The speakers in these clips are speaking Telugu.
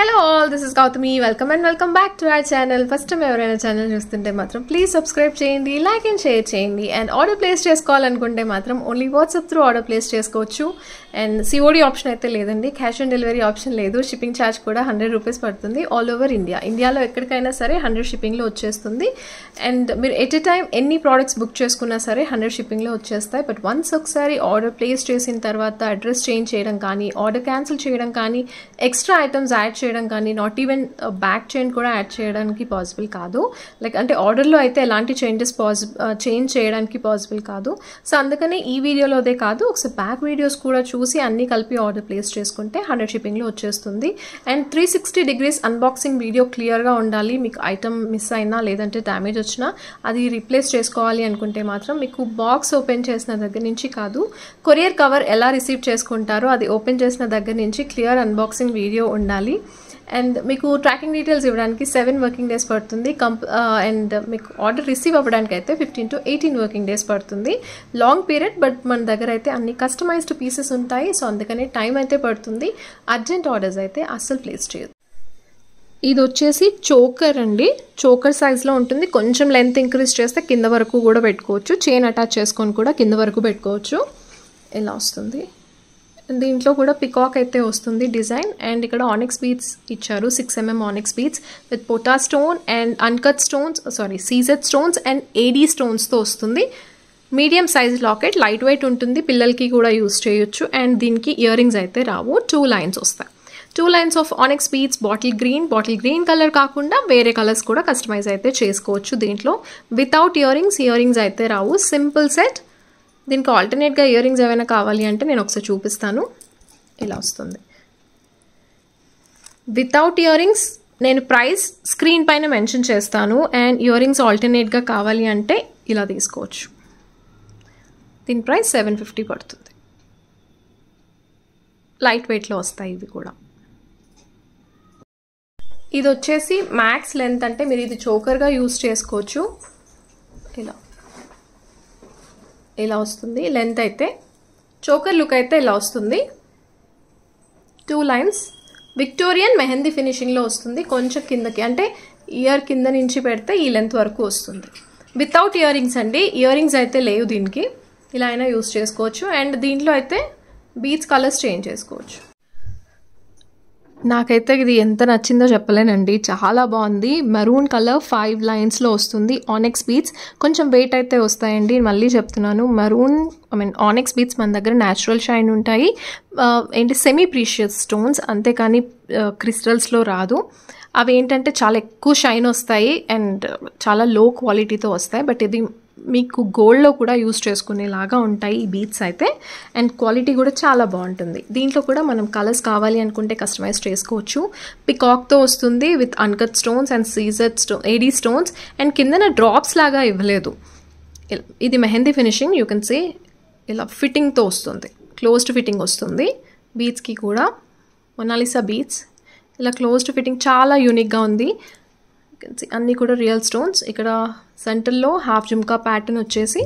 Hello all, this is Gautami. Welcome and welcome back to our channel. First time ఎవరైనా ఛానల్ చూస్తుంటే మాత్రం ప్లీజ్ సబ్స్క్రైబ్ చేయండి, లైక్ అండ్ షేర్ చేయండి. అండ్ ఆర్డర్ ప్లేస్ చేసుకోవాలనుకుంటే మాత్రం only WhatsApp through order place చేసుకోవచ్చు. అండ్ సిఓడి ఆప్షన్ అయితే లేదండి, క్యాష్ ఆన్ డెలివరీ ఆప్షన్ లేదు. షిప్పింగ్ ఛార్జ్ కూడా 100 రూపీస్ పడుతుంది ఆల్ ఓవర్ ఇండియా. ఇండియాలో ఎక్కడికైనా సరే 100 షిప్పింగ్లో వచ్చేస్తుంది. అండ్ మీరు ఎట్ ఎ టైం ఎన్ని ప్రోడక్ట్స్ బుక్ చేసుకున్నా సరే 100 షిప్పింగ్లో వచ్చేస్తాయి. బట్ వన్స్ ఒకసారి ఆర్డర్ ప్లేస్ చేసిన తర్వాత అడ్రస్ చేంజ్ చేయడం కానీ, ఆర్డర్ క్యాన్సిల్ చేయడం కానీ, ఎక్స్ట్రా ఐటమ్స్ యాడ్ చేయడం కానీ, నాట్ ఈవెన్ బ్యాక్ చైన్ కూడా యాడ్ చేయడానికి పాసిబుల్ కాదు. లైక్ అంటే ఆర్డర్లో అయితే ఎలాంటి చేంజెస్ చేంజ్ చేయడానికి పాసిబుల్ కాదు. సో అందుకనే ఈ వీడియోలో అదే కాదు, ఒకసారి బ్యాక్ వీడియోస్ కూడా చూసి అన్నీ కలిపి ఆర్డర్ ప్లేస్ చేసుకుంటే 100 షిప్పింగ్లో వచ్చేస్తుంది. అండ్ 360 degrees అన్బాక్సింగ్ వీడియో క్లియర్గా ఉండాలి. మీకు ఐటమ్ మిస్ అయినా లేదంటే డ్యామేజ్ వచ్చినా అది రీప్లేస్ చేసుకోవాలి అనుకుంటే మాత్రం మీకు బాక్స్ ఓపెన్ చేసిన దగ్గర నుంచి కాదు, కొరియర్ కవర్ ఎలా రిసీవ్ చేసుకుంటారో అది ఓపెన్ చేసిన దగ్గర నుంచి క్లియర్ అన్బాక్సింగ్ వీడియో ఉండాలి. అండ్ మీకు ట్రాకింగ్ డీటెయిల్స్ ఇవ్వడానికి 7 వర్కింగ్ డేస్ పడుతుంది. అండ్ మీకు ఆర్డర్ రిసీవ్ అవ్వడానికి అయితే 15 to 18 వర్కింగ్ డేస్ పడుతుంది. లాంగ్ పీరియడ్, బట్ మన దగ్గర అయితే అన్ని కస్టమైజ్డ్ పీసెస్ ఉంటాయి. సో అందుకనే టైం అయితే పడుతుంది. అర్జెంట్ ఆర్డర్స్ అయితే అస్సలు ప్లేస్ చేయదు. ఇది వచ్చేసి చోకర్ అండి, చోకర్ సైజ్లో ఉంటుంది. కొంచెం లెంత్ ఇంక్రీజ్ చేస్తే కింద వరకు కూడా పెట్టుకోవచ్చు. చైన్ అటాచ్ చేసుకొని కూడా కింద వరకు పెట్టుకోవచ్చు. ఇలా వస్తుంది. దీంట్లో కూడా పికాక్ అయితే వస్తుంది డిజైన్. అండ్ ఇక్కడ ఆనిక్స్ బీడ్స్ ఇచ్చారు, 6 mm onyx beads with pota stone and uncut stones, CZ stones and AD స్టోన్స్తో వస్తుంది. Medium size locket, light weight ఉంటుంది, పిల్లలకి కూడా యూస్ చేయొచ్చు. అండ్ దీనికి ఇయర్ రింగ్స్ అయితే రావు, 2 లైన్స్ వస్తాయి. 2 lines of onyx beads, bottle green colour కాకుండా వేరే కలర్స్ కూడా కస్టమైజ్ అయితే చేసుకోవచ్చు. దీంట్లో వితౌట్ ఇయర్ రింగ్స్ అయితే రావు, సింపుల్ సెట్. దీనికి ఆల్టర్నేట్గా ఇయర్ రింగ్స్ ఏమైనా కావాలి అంటే నేను ఒకసారి చూపిస్తాను. ఇలా వస్తుంది వితౌట్ ఇయర్ రింగ్స్. నేను ప్రైస్ స్క్రీన్ పైన మెన్షన్ చేస్తాను. అండ్ ఇయర్ రింగ్స్ ఆల్టర్నేట్గా కావాలి అంటే ఇలా తీసుకోవచ్చు. దీని ప్రైస్ 750 పడుతుంది. లైట్ వెయిట్లో వస్తాయి ఇవి కూడా. ఇది వచ్చేసి మ్యాక్స్ లెంత్, అంటే మీరు ఇది చోకర్గా యూజ్ చేసుకోవచ్చు. ఇలా వస్తుంది లెంత్ అయితే. చోకర్ లుక్ అయితే ఇలా వస్తుంది. 2 lines విక్టోరియన్ మెహందీ ఫినిషింగ్లో వస్తుంది. కొంచెం కిందకి అంటే ఇయర్ కింద నుంచి పెడితే ఈ లెంత్ వరకు వస్తుంది. వితౌట్ ఇయర్ రింగ్స్ అండి, ఇయర్ రింగ్స్ అయితే లేవు దీనికి. ఇలా అయినా యూజ్ చేసుకోవచ్చు. అండ్ దీంట్లో అయితే బీడ్స్ కలర్స్ చేంజ్ చేసుకోవచ్చు. నాకైతే ఇది ఎంత నచ్చిందో చెప్పలేనండి, చాలా బాగుంది. మెరూన్ కలర్ 5 linesలో వస్తుంది. ఆనిక్స్ బీడ్స్ కొంచెం వెయిట్ అయితే వస్తాయండి, మళ్ళీ చెప్తున్నాను. మెరూన్ ఆనిక్స్ బీడ్స్ మన దగ్గర న్యాచురల్ షైన్ ఉంటాయి. సెమీ ప్రీషియస్ స్టోన్స్, అంతేకాని క్రిస్టల్స్లో రాదు. అవి ఏంటంటే చాలా ఎక్కువ షైన్ వస్తాయి అండ్ చాలా లో క్వాలిటీతో వస్తాయి. బట్ ఇది మీకు గోల్డ్లో కూడా యూజ్ చేసుకునేలాగా ఉంటాయి ఈ బీడ్స్ అయితే. అండ్ క్వాలిటీ కూడా చాలా బాగుంటుంది. దీంట్లో కూడా మనం కలర్స్ కావాలి అనుకుంటే కస్టమైజ్ చేసుకోవచ్చు. పికాక్తో వస్తుంది with uncut stones and CZ AD stones. And కిందన డ్రాప్స్ లాగా ఇవ్వలేదు. ఇది mehndi finishing, you can see. ఇలా ఫిట్టింగ్తో వస్తుంది, క్లోజ్డ్ ఫిట్టింగ్ వస్తుంది. బీడ్స్కి కూడా మొనాలిసా బీడ్స్ ఇలా క్లోజ్డ్ ఫిట్టింగ్, చాలా యూనిక్గా ఉంది. అన్నీ కూడా రియల్ స్టోన్స్. ఇక్కడ సెంటర్లో హాఫ్ జుమ్కా ప్యాటర్న్ వచ్చేసి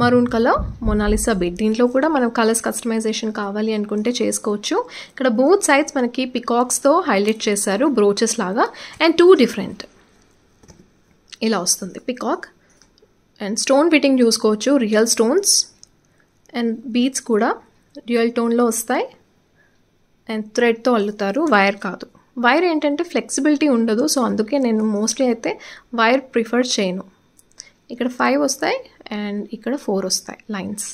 మరూన్ కలర్ మొనాలిసా బీడ్. దీంట్లో కూడా మనం కలర్స్ కస్టమైజేషన్ కావాలి అనుకుంటే చేసుకోవచ్చు. ఇక్కడ బోత్ సైడ్స్ మనకి పికాక్స్తో హైలైట్ చేశారు, బ్రోచెస్ లాగా. అండ్ 2 different ఇలా వస్తుంది పికాక్. అండ్ స్టోన్ ఫిట్టింగ్ చూసుకోవచ్చు, రియల్ స్టోన్స్. అండ్ బీడ్స్ కూడా రియల్ టోన్లో వస్తాయి. అండ్ థ్రెడ్తో అల్లుతారు, వైర్ కాదు. వైర్ ఏంటంటే ఫ్లెక్సిబిలిటీ ఉండదు, సో అందుకే నేను మోస్ట్లీ అయితే వైర్ ప్రిఫర్ చేయను. ఇక్కడ 5 వస్తాయి అండ్ ఇక్కడ 4 వస్తాయి లైన్స్.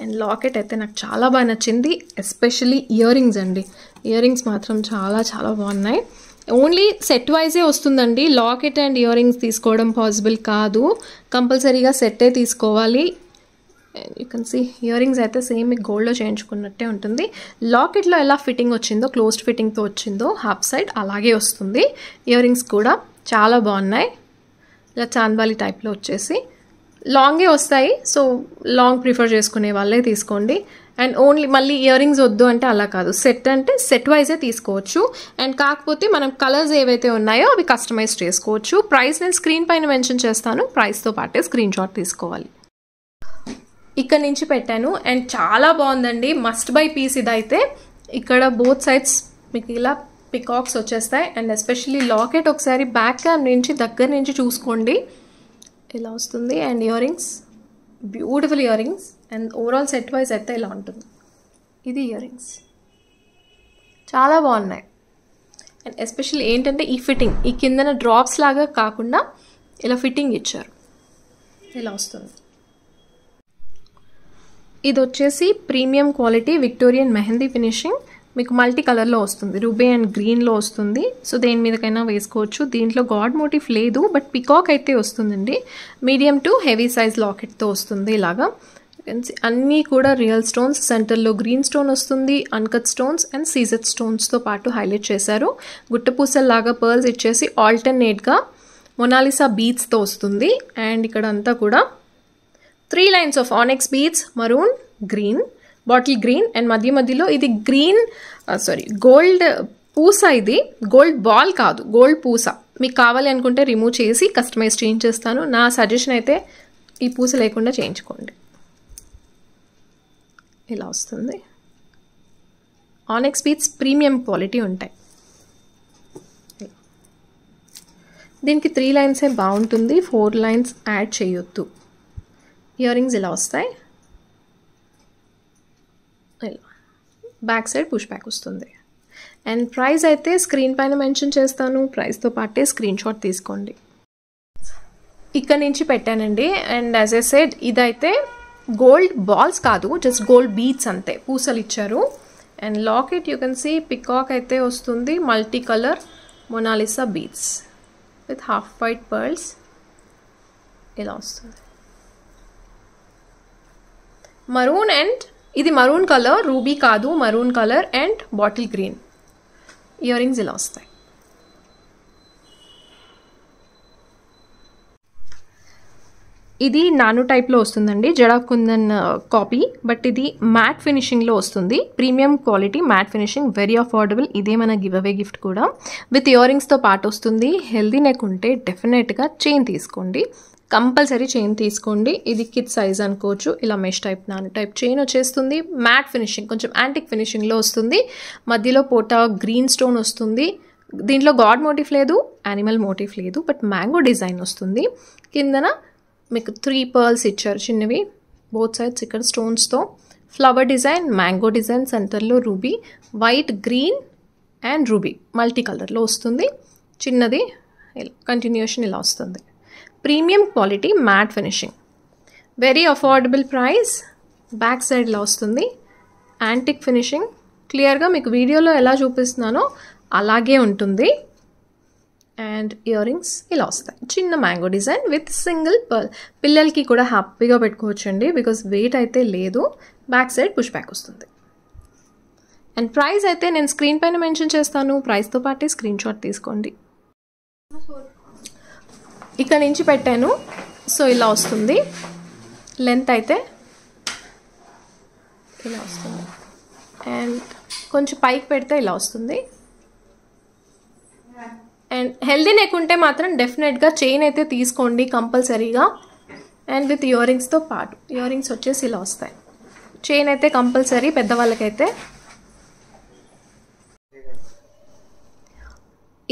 అండ్ లాకెట్ అయితే నాకు చాలా బాగా నచ్చింది, ఎస్పెషల్లీ ఇయర్ రింగ్స్ అండి. ఇయర్ రింగ్స్ మాత్రం చాలా చాలా బాగున్నాయి. ఓన్లీ సెట్ వైజే వస్తుందండి, లాకెట్ అండ్ ఇయర్ రింగ్స్ తీసుకోవడం పాసిబుల్ కాదు. కంపల్సరీగా సెట్టే తీసుకోవాలి. You can see earrings అయితే సేమ్ మీకు గోల్డ్లో చేయించుకున్నట్టే ఉంటుంది. లాకెట్లో ఎలా ఫిట్టింగ్ వచ్చిందో, క్లోజ్డ్ ఫిట్టింగ్తో వచ్చిందో హాఫ్ సైడ్, అలాగే వస్తుంది. ఇయర్ రింగ్స్ కూడా చాలా బాగున్నాయి. ఇలా చాంద్బాలి టైప్లో వచ్చేసి లాంగే వస్తాయి. సో లాంగ్ ప్రిఫర్ చేసుకునే వాళ్ళే తీసుకోండి. అండ్ ఓన్లీ మళ్ళీ ఇయర్ రింగ్స్ వద్దు అంటే అలా కాదు, సెట్ అంటే సెట్ వైజే తీసుకోవచ్చు. అండ్ కాకపోతే మనం కలర్స్ ఏవైతే ఉన్నాయో అవి కస్టమైజ్ చేసుకోవచ్చు. ప్రైస్ నేను స్క్రీన్ పైన మెన్షన్ చేస్తాను, ప్రైస్తో పాటే స్క్రీన్ షాట్ తీసుకోవాలి. ఇక్కడ నుంచి పెట్టాను అండ్ చాలా బాగుందండి, మస్ట్ బై పీస్ ఇదైతే. ఇక్కడ బోత్ సైడ్స్ మీకు ఇలా పికాక్స్ వచ్చేస్తాయి. అండ్ ఎస్పెషల్లీ లాకెట్ ఒకసారి బ్యాక్ క్యామ్ నుంచి దగ్గర నుంచి చూసుకోండి, ఇలా వస్తుంది. And ear rings, beautiful ear rings. And overall set wise అయితే ఇలా ఉంటుంది. ఇది ఇయర్ రింగ్స్ చాలా బాగున్నాయి. అండ్ ఎస్పెషల్లీ ఏంటంటే ఈ ఫిట్టింగ్, ఈ కిందన డ్రాప్స్ లాగా కాకుండా ఇలా ఫిట్టింగ్ ఇచ్చారు, ఇలా వస్తుంది. ఇది వచ్చేసి premium quality Victorian mehndi finishing. మీకు మల్టీ కలర్లో వస్తుంది, రూబీ అండ్ గ్రీన్లో వస్తుంది. సో దేని మీదకైనా వేసుకోవచ్చు. దీంట్లో గాడ్ మోటిఫ్ లేదు, బట్ పికాక్ అయితే వస్తుందండి. మీడియం టు హెవీ సైజ్ లాకెట్తో వస్తుంది ఇలాగా. అన్నీ కూడా రియల్ స్టోన్స్, సెంటర్లో గ్రీన్ స్టోన్ వస్తుంది, అన్కట్ స్టోన్స్ అండ్ సీజెడ్ స్టోన్స్తో పాటు హైలైట్ చేశారు. గుట్టపూసల్లాగా పర్ల్స్ ఇచ్చేసి ఆల్టర్నేట్గా మొనాలిసా బీడ్స్తో వస్తుంది. అండ్ ఇక్కడ అంతా కూడా 3 lines of ఆనెక్స్ beads, maroon, green, bottle green and మధ్యలో ఇది గ్రీన్ గోల్డ్ పూస. ఇది గోల్డ్ బాల్ కాదు, గోల్డ్ పూస. మీకు కావాలి అనుకుంటే రిమూవ్ చేసి కస్టమైజ్ చేయించేస్తాను. నా సజెషన్ అయితే ఈ పూస లేకుండా చేయించుకోండి. ఇలా వస్తుంది. ఆనెక్స్ బీడ్స్ ప్రీమియం క్వాలిటీ ఉంటాయి. దీనికి 3 lines బాగుంటుంది, 4 lines యాడ్ చేయొద్దు. ఇయర్ రింగ్స్ ఇలా వస్తాయి, బ్యాక్ సైడ్ పుష్ బ్యాక్ వస్తుంది. అండ్ ప్రైస్ అయితే స్క్రీన్ పైన మెన్షన్ చేస్తాను, ప్రైస్తో పాటే స్క్రీన్ షాట్ తీసుకోండి. ఇక్కడ నుంచి పెట్టానండి. అండ్ యాజ్ ఎ సెడ్ ఇదైతే గోల్డ్ బాల్స్ కాదు, జస్ట్ గోల్డ్ బీడ్స్ అంతే, పూసలు ఇచ్చారు. And locket you can see peacock అయితే వస్తుంది, multi colour Mona Lisa beads with half white pearls, ఇలా వస్తుంది. మరూన్ అండ్ ఇది మరూన్ కలర్, రూబీ కాదు, maroon colour and bottle green. Year రింగ్స్ ఇలా వస్తాయి. ఇది నానో టైప్లో వస్తుందండి, జడా కుందన్ కాపీ, బట్ ఇది మ్యాట్ ఫినిషింగ్లో వస్తుంది. Premium quality matte finishing, very affordable. ఇదే మన గివ్ అవే గిఫ్ట్ కూడా. విత్ ఇయర్ రింగ్స్తో పాటు వస్తుంది. హెల్దీ నెక్ ఉంటే డెఫినెట్గా చైన్ తీసుకోండి, కంపల్సరీ చైన్ తీసుకోండి. ఇది కిడ్ సైజ్ అనుకోవచ్చు. ఇలా mesh type, nano type chain వచ్చేస్తుంది. మ్యాట్ ఫినిషింగ్, కొంచెం యాంటిక్ ఫినిషింగ్లో వస్తుంది. మధ్యలో పోటా గ్రీన్ స్టోన్ వస్తుంది. దీంట్లో గాడ్ మోటిఫ్ లేదు, యానిమల్ మోటిఫ్ లేదు, బట్ మ్యాంగో డిజైన్ వస్తుంది. కిందన మీకు 3 pearls ఇచ్చారు చిన్నవి, బోత్ సైడ్స్ ఇక్కడ స్టోన్స్తో. ఫ్లవర్ డిజైన్, మ్యాంగో డిజైన్, సెంటర్లో ruby, white, green and ruby multi కలర్లో వస్తుంది. చిన్నది కంటిన్యూషన్ ఇలా వస్తుంది. Premium quality matte finishing, very affordable price. Back side ఇలా వస్తుంది. యాంటిక్ ఫినిషింగ్, క్లియర్గా మీకు వీడియోలో ఎలా చూపిస్తున్నానో అలాగే ఉంటుంది. అండ్ ఇయర్ రింగ్స్ ఇలా వస్తాయి. చిన్న mango design with single pearl. పిల్లలకి కూడా హ్యాపీగా పెట్టుకోవచ్చండి, బికాస్ వెయిట్ అయితే లేదు. బ్యాక్ సైడ్ పుష్ బ్యాక్ వస్తుంది. అండ్ ప్రైస్ అయితే నేను స్క్రీన్ పైన మెన్షన్ చేస్తాను, ప్రైస్తో పాటే స్క్రీన్ షాట్ తీసుకోండి. ఇక్కడ నుంచి పెట్టాను, సో ఇలా వస్తుంది. లెంత్ అయితే ఇలా వస్తుంది. అండ్ కొంచెం పైకి పెడితే ఇలా వస్తుంది. అండ్ హెల్దీ నెక్ ఉంటే మాత్రం డెఫినెట్గా చైన్ అయితే తీసుకోండి కంపల్సరీగా. అండ్ విత్ ఇయర్ రింగ్స్తో పాటు, ఇయర్ రింగ్స్ వచ్చేసి ఇలా వస్తాయి. చైన్ అయితే కంపల్సరీ పెద్దవాళ్ళకైతే.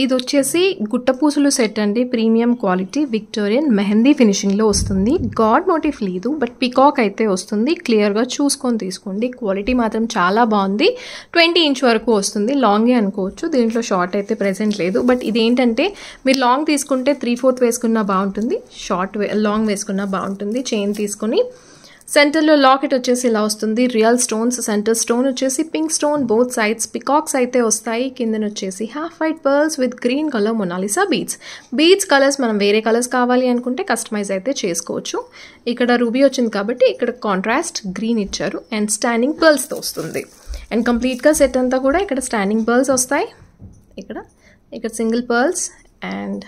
ఇది వచ్చేసి గుట్టపూసలు సెట్ అండి, ప్రీమియం క్వాలిటీ విక్టోరియన్ మెహందీ ఫినిషింగ్లో వస్తుంది. గాడ్ మోటిఫ్ లేదు, బట్ పికాక్ అయితే వస్తుంది. క్లియర్గా చూసుకొని తీసుకోండి, క్వాలిటీ మాత్రం చాలా బాగుంది. 20 inch వరకు వస్తుంది, లాంగే అనుకోవచ్చు. దీంట్లో షార్ట్ అయితే ప్రెజెంట్ లేదు, బట్ ఇదేంటంటే మీరు లాంగ్ తీసుకుంటే 3/4 వేసుకున్నా బాగుంటుంది, లాంగ్ వేసుకున్నా బాగుంటుంది. చైన్ తీసుకొని సెంటర్లో లాకెట్ వచ్చేసి ఇలా వస్తుంది. రియల్ స్టోన్స్, సెంటర్ స్టోన్ వచ్చేసి pink stone, both sides peacocks అయితే వస్తాయి. కిందన వచ్చేసి half white pearls with green colour Mona Lisa beads. Beads colours మనం వేరే కలర్స్ కావాలి అనుకుంటే కస్టమైజ్ అయితే చేసుకోవచ్చు. ఇక్కడ రూబీ వచ్చింది కాబట్టి ఇక్కడ కాంట్రాస్ట్ గ్రీన్ ఇచ్చారు. అండ్ స్టాండింగ్ పర్ల్స్తో వస్తుంది. అండ్ కంప్లీట్గా సెట్ అంతా కూడా ఇక్కడ స్టాండింగ్ పర్ల్స్ వస్తాయి. ఇక్కడ సింగిల్ పర్ల్స్ అండ్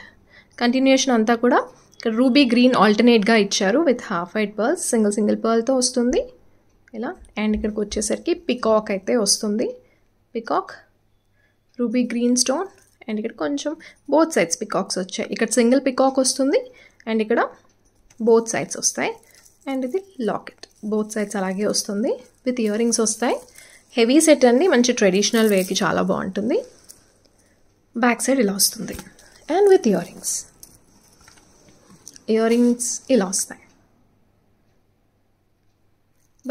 కంటిన్యూషన్ అంతా కూడా ఇక్కడ రూబీ గ్రీన్ ఆల్టర్నేట్గా ఇచ్చారు with half white pearls. Single పర్ల్తో వస్తుంది ఇలా. అండ్ ఇక్కడికి వచ్చేసరికి పికాక్ అయితే వస్తుంది. Peacock, ruby green stone and ఇక్కడ కొంచెం బోత్ సైడ్స్ పికాక్స్ వచ్చాయి. ఇక్కడ సింగిల్ పికాక్ వస్తుంది అండ్ ఇక్కడ బోత్ సైడ్స్ వస్తాయి. అండ్ ఇది లాకెట్, బోత్ సైడ్స్ అలాగే వస్తుంది. విత్ ఇయర్ రింగ్స్ వస్తాయి. హెవీ సెట్ అండి, మంచి ట్రెడిషనల్ వేకి చాలా బాగుంటుంది. బ్యాక్ సైడ్ ఇలా వస్తుంది అండ్ విత్ ఇయర్ రింగ్స్ ఇలా వస్తాయి.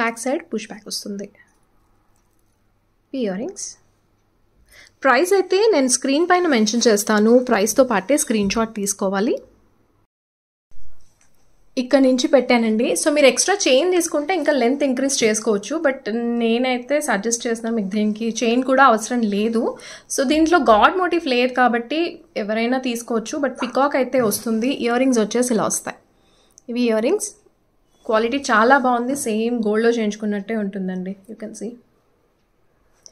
బ్యాక్ సైడ్ పుష్ బ్యాక్ వస్తుంది. ఇయర్ రింగ్స్ ప్రైస్ అయితే నేను స్క్రీన్ పైన మెన్షన్ చేస్తాను. ప్రైస్తో పాటే స్క్రీన్ షాట్ తీసుకోవాలి. ఇక్కడ నుంచి పెట్టానండి. సో మీరు ఎక్స్ట్రా చైన్ తీసుకుంటే ఇంకా లెంత్ ఇంక్రీజ్ చేసుకోవచ్చు, బట్ నేనైతే సజెస్ట్ చేస్తున్నాను మీకు దీనికి చైన్ కూడా అవసరం లేదు. సో దీంట్లో గాడ్ మోటివ్ లేదు కాబట్టి ఎవరైనా తీసుకోవచ్చు, బట్ పికాక్ అయితే వస్తుంది. ఇయర్ రింగ్స్ వచ్చేసి ఇలా వస్తాయి. ఇవి ఇయర్ రింగ్స్ క్వాలిటీ చాలా బాగుంది, సేమ్ గోల్డ్లో చేయించుకున్నట్టే ఉంటుందండి. You can see.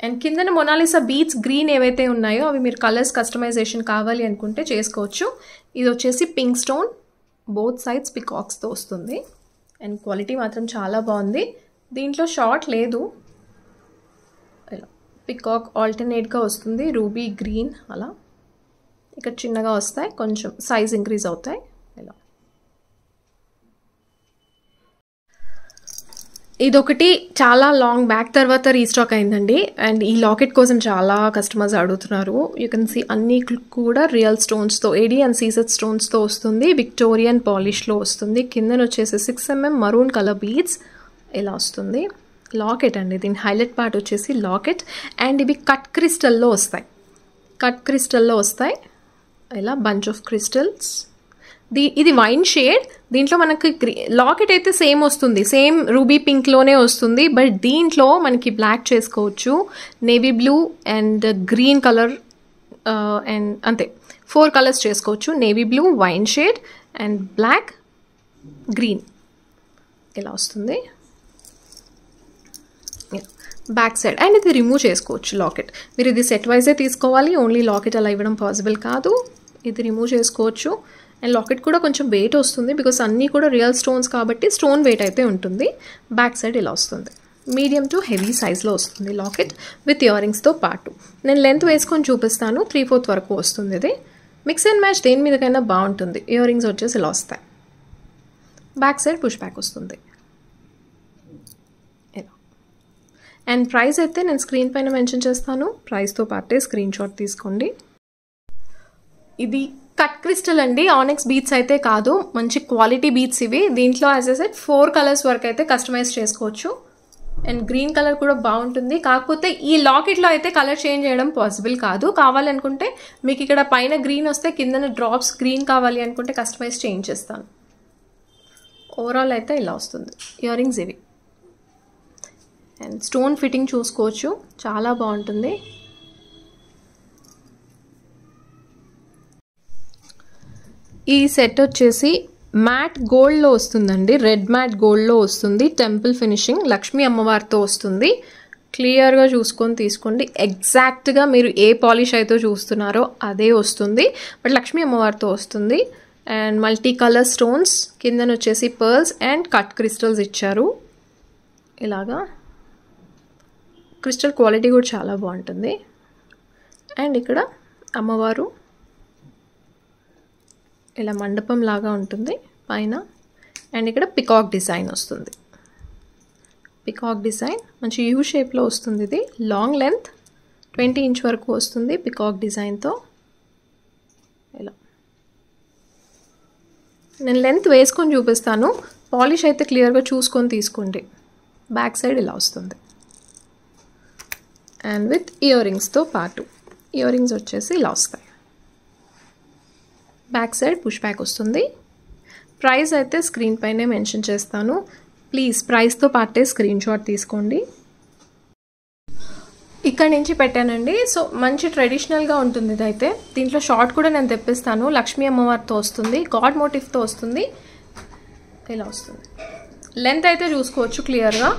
అండ్ కిందన మొనాలిసా బీట్స్ గ్రీన్ ఏవైతే ఉన్నాయో అవి మీరు కలర్స్ కస్టమైజేషన్ కావాలి అనుకుంటే చేసుకోవచ్చు. ఇది వచ్చేసి పింక్ స్టోన్, బోత్ సైడ్స్ పికాక్స్తో వస్తుంది అండ్ క్వాలిటీ మాత్రం చాలా బాగుంది. దీంట్లో షార్ట్ లేదు, ఇలా పికాక్ ఆల్టర్నేట్గా వస్తుంది. రూబీ గ్రీన్ అలా ఇక్కడ చిన్నగా వస్తాయి, కొంచెం సైజ్ ఇంక్రీజ్ అవుతాయి. ఇలా ఇదొకటి చాలా లాంగ్ బ్యాక్ తర్వాత రీస్టాక్ అయిందండి. అండ్ ఈ లాకెట్ కోసం చాలా కస్టమర్స్ అడుగుతున్నారు. యూ కెన్ సీ అన్నీ కూడా రియల్ స్టోన్స్తో, ఏడీ అండ్ సీసెడ్ స్టోన్స్తో వస్తుంది. విక్టోరియన్ పాలిష్లో వస్తుంది. కిందన వచ్చేసి 6mm మరూన్ కలర్ బీడ్స్ ఇలా వస్తుంది. లాకెట్ అండి, దీని హైలైట్ పార్ట్ వచ్చేసి లాకెట్. అండ్ ఇవి కట్ క్రిస్టల్లో వస్తాయి. ఇలా బంచ్ ఆఫ్ క్రిస్టల్స్. ఇది వైన్ షేడ్. దీంట్లో మనకి లాకెట్ అయితే సేమ్ వస్తుంది, సేమ్ రూబీ పింక్లోనే వస్తుంది. బట్ దీంట్లో మనకి బ్లాక్ చేసుకోవచ్చు, navy blue and green colour and అంతే 4 కలర్స్ చేసుకోవచ్చు. Navy blue, wine shade and black, green ఇలా వస్తుంది బ్యాక్ సైడ్. అండ్ ఇది రిమూవ్ చేసుకోవచ్చు లాకెట్. మీరు ఇది సెట్ వైజే తీసుకోవాలి, ఓన్లీ లాకెట్ అలా ఇవ్వడం పాసిబుల్ కాదు. ఇది రిమూవ్ చేసుకోవచ్చు. అండ్ లాకెట్ కూడా కొంచెం వెయిట్ వస్తుంది, బికాస్ అన్నీ కూడా రియల్ స్టోన్స్ కాబట్టి స్టోన్ వెయిట్ అయితే ఉంటుంది. బ్యాక్ సైడ్ ఇలా వస్తుంది. మీడియం టు హెవీ సైజ్లో వస్తుంది లాకెట్ విత్ ఇయర్ రింగ్స్తో పాటు. నేను లెంత్ వేసుకొని చూపిస్తాను. 3/4 వరకు వస్తుంది. ఇది మిక్స్ అండ్ మ్యాచ్ దేని మీదకైనా బాగుంటుంది. ఇయర్ రింగ్స్ వచ్చేసి ఇలా వస్తాయి. బ్యాక్ సైడ్ పుష్ బ్యాక్ వస్తుంది ఇలా. అండ్ ప్రైస్ అయితే నేను స్క్రీన్ పైన మెన్షన్ చేస్తాను. ప్రైస్తో పాటే స్క్రీన్ షాట్ తీసుకోండి. ఇది కట్ క్రిస్టల్ అండి, ఆనెక్స్ బీట్స్ అయితే కాదు, మంచి క్వాలిటీ బీట్స్ ఇవి. దీంట్లో యాజ్ ఎ సెట్ 4 కలర్స్ వరకు అయితే కస్టమైజ్ చేసుకోవచ్చు. అండ్ గ్రీన్ కలర్ కూడా బాగుంటుంది. కాకపోతే ఈ లాకెట్లో అయితే కలర్ చేంజ్ చేయడం పాసిబుల్ కాదు. కావాలనుకుంటే మీకు ఇక్కడ పైన గ్రీన్ వస్తే కిందన డ్రాప్స్ గ్రీన్ కావాలి అనుకుంటే కస్టమైజ్ చేంజ్ చేస్తాను. ఓవరాల్ అయితే ఇలా వస్తుంది. ఇయర్ రింగ్స్ ఇవి. అండ్ స్టోన్ ఫిట్టింగ్ చూసుకోవచ్చు, చాలా బాగుంటుంది. ఈ సెట్ వచ్చేసి మ్యాట్ గోల్డ్లో వస్తుందండి, రెడ్ మ్యాట్ గోల్డ్లో వస్తుంది. టెంపుల్ ఫినిషింగ్, లక్ష్మీ అమ్మవారితో వస్తుంది. క్లియర్గా చూసుకొని తీసుకోండి. ఎగ్జాక్ట్గా మీరు ఏ పాలిష్ అయితే చూస్తున్నారో అదే వస్తుంది, బట్ లక్ష్మీ అమ్మవారితో వస్తుంది. అండ్ మల్టీ కలర్ స్టోన్స్, కిందన వచ్చేసి పర్ల్స్ అండ్ కట్ క్రిస్టల్స్ ఇచ్చారు. ఇలాగా క్రిస్టల్ క్వాలిటీ కూడా చాలా బాగుంటుంది. అండ్ ఇక్కడ అమ్మవారు ఇలా మండపం లాగా ఉంటుంది పైన. అండ్ ఇక్కడ పికాక్ డిజైన్ వస్తుంది. పికాక్ డిజైన్ మంచి యూ షేప్లో వస్తుంది. ఇది లాంగ్ లెంత్ 20 ఇంచ్ వరకు వస్తుంది పికాక్ డిజైన్తో. ఇలా నేను లెంత్ వేసుకొని చూపిస్తాను, పాలిష్ అయితే క్లియర్గా చూసుకొని తీసుకోండి. బ్యాక్ సైడ్ ఇలా వస్తుంది. అండ్ విత్ ఇయర్ రింగ్స్తో పాటు ఇయర్ రింగ్స్ వచ్చేసి ఇలా వస్తాయి. బ్యాక్ సైడ్ పుష్ బ్యాక్ వస్తుంది. ప్రైస్ అయితే స్క్రీన్ పైనే మెన్షన్ చేస్తాను. ప్లీజ్ ప్రైస్తో పాటే స్క్రీన్ షాట్ తీసుకోండి. ఇక్కడ నుంచి పెట్టానండి. సో మంచి ట్రెడిషనల్గా ఉంటుంది ఇది అయితే. దీంట్లో షార్ట్ కూడా నేను తెప్పిస్తాను. లక్ష్మీ అమ్మవారితో వస్తుంది, గాడ్ మోటివ్తో వస్తుంది. ఇలా వస్తుంది. లెంత్ అయితే చూసుకోవచ్చు క్లియర్గా.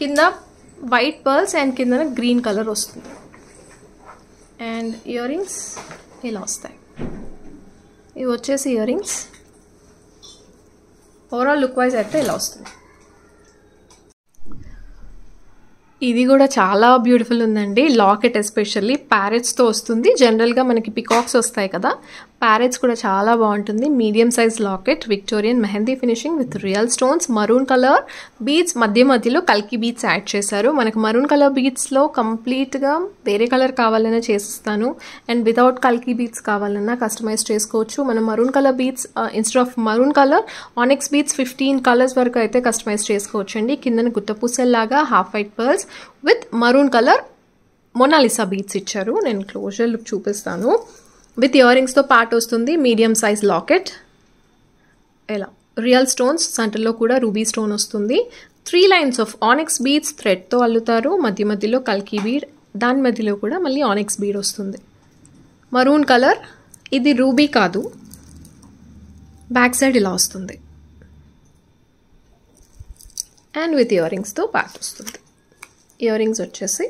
కింద వైట్ పర్ల్స్ అండ్ కింద గ్రీన్ కలర్ వస్తుంది. అండ్ ఇయర్ రింగ్స్ ఇలా వస్తాయి. ఇవి వచ్చేసి ear rings. Overall look wise అయితే ఇలా వస్తుంది. ఇది కూడా చాలా బ్యూటిఫుల్ ఉందండి. లాకెట్ ఎస్పెషల్లీ ప్యారెట్స్తో వస్తుంది. జనరల్గా మనకి పికాక్స్ వస్తాయి కదా, ప్యారెట్స్ కూడా చాలా బాగుంటుంది. Medium size locket, Victorian mehndi finishing with real stones, maroon colour beads, మధ్యలో కల్కి బీడ్స్ యాడ్ చేశారు. మనకు మరూన్ కలర్ బీడ్స్లో కంప్లీట్గా వేరే కలర్ కావాలన్నా చేసిస్తాను, అండ్ వితౌట్ కల్కి బీడ్స్ కావాలన్నా కస్టమైజ్ చేసుకోవచ్చు. మనం maroon colour beads instead of maroon colour onyx beads 15 colours వరకు అయితే కస్టమైజ్ చేసుకోవచ్చు అండి. కిందన గుత్తపూసల్లాగా half white pearls with maroon colour Mona Lisa beads ఇచ్చారు. నేను క్లోజర్ లుక్ చూపిస్తాను. విత్ ఇయర్ రింగ్స్తో పాటు వస్తుంది మీడియం సైజ్ లాకెట్. ఇలా రియల్ స్టోన్స్, సెంటర్లో కూడా రూబీ స్టోన్ వస్తుంది. 3 లైన్స్ ఆఫ్ ఆనిక్స్ బీడ్స్ థ్రెడ్తో అల్లుతారు. మధ్యలో కల్కి బీడ్, దాని మధ్యలో కూడా మళ్ళీ ఆనిక్స్ బీడ్ వస్తుంది. మరూన్ కలర్, ఇది రూబీ కాదు, బ్యాక్ సైడ్ ఇలా వస్తుంది అండ్ విత్ ఇయర్ రింగ్స్తో పాటు వస్తుంది. ఇయర్ రింగ్స్ వచ్చేసి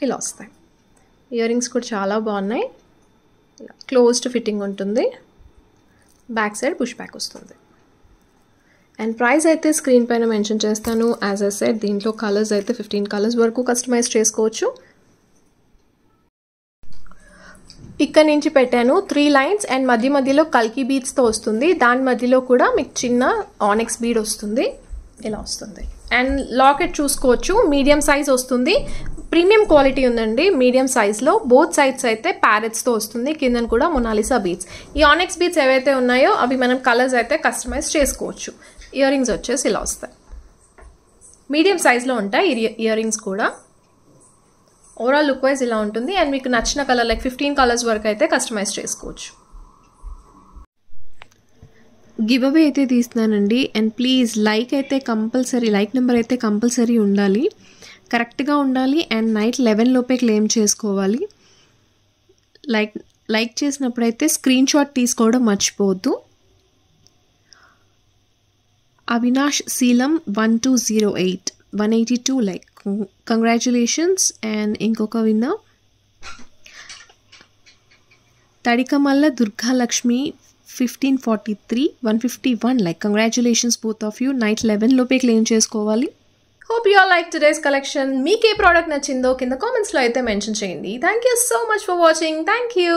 ఇలా వస్తాయి. ఇయర్ రింగ్స్ కూడా చాలా బాగున్నాయి. క్లోజ్డ్ ఫిట్టింగ్ ఉంటుంది. బ్యాక్ సైడ్ పుష్ బ్యాక్ వస్తుంది. అండ్ ప్రైస్ అయితే స్క్రీన్ పైన మెన్షన్ చేస్తాను. యాజ్ ఐ సెడ్ దీంట్లో కలర్స్ అయితే 15 కలర్స్ వరకు కస్టమైజ్ చేసుకోవచ్చు. ఇక్కడ నుంచి పెట్టాను 3 లైన్స్ అండ్ మధ్యలో కల్కి బీడ్స్తో వస్తుంది. దాని మధ్యలో కూడా మీకు చిన్న ఆనిక్స్ బీడ్ వస్తుంది. ఇలా వస్తుంది. అండ్ లాకెట్ చూసుకోవచ్చు, మీడియం సైజ్ వస్తుంది. ప్రీమియం క్వాలిటీ ఉందండి. మీడియం సైజ్లో బోత్ సైడ్స్ అయితే ప్యారెట్స్తో వస్తుంది. కిందన కూడా మొనాలిసా బీడ్స్. ఈ ఆనిక్స్ బీడ్స్ ఏవైతే ఉన్నాయో అవి మనం కలర్స్ అయితే కస్టమైజ్ చేసుకోవచ్చు. ఇయర్ రింగ్స్ వచ్చేసి ఇలా వస్తాయి. మీడియం సైజ్లో ఉంటాయి ఇయర్ రింగ్స్ కూడా. ఓవరాల్ లుక్ వైజ్ ఇలా ఉంటుంది. అండ్ మీకు నచ్చిన కలర్ లైక్ 15 కలర్స్ వరకు అయితే కస్టమైజ్ చేసుకోవచ్చు. గివ్ అవే అయితే తీస్తున్నానండి. అండ్ ప్లీజ్ లైక్ అయితే కంపల్సరీ, లైక్ నెంబర్ అయితే కంపల్సరీ ఉండాలి, కరెక్ట్గా ఉండాలి. అండ్ నైట్ 11 లోపే క్లెయిమ్ చేసుకోవాలి. లైక్ చేసినప్పుడైతే స్క్రీన్ షాట్ తీసుకోవడం మర్చిపోవద్దు. అవినాష్ శీలం 1208 182 లైక్, కంగ్రాచులేషన్స్. అండ్ ఇంకొక winner Tadikamalla Durgalakshmi 1543 151 like, congratulations both of you. Night 11 లోపే క్లెయిమ్ చేసుకోవాలి. Hope you all like today's collection. మీకు ఏ ప్రోడక్ట్ నచ్చిందో కింద కామెంట్స్లో అయితే మెన్షన్ చేయండి. Thank you so much for watching. Thank you.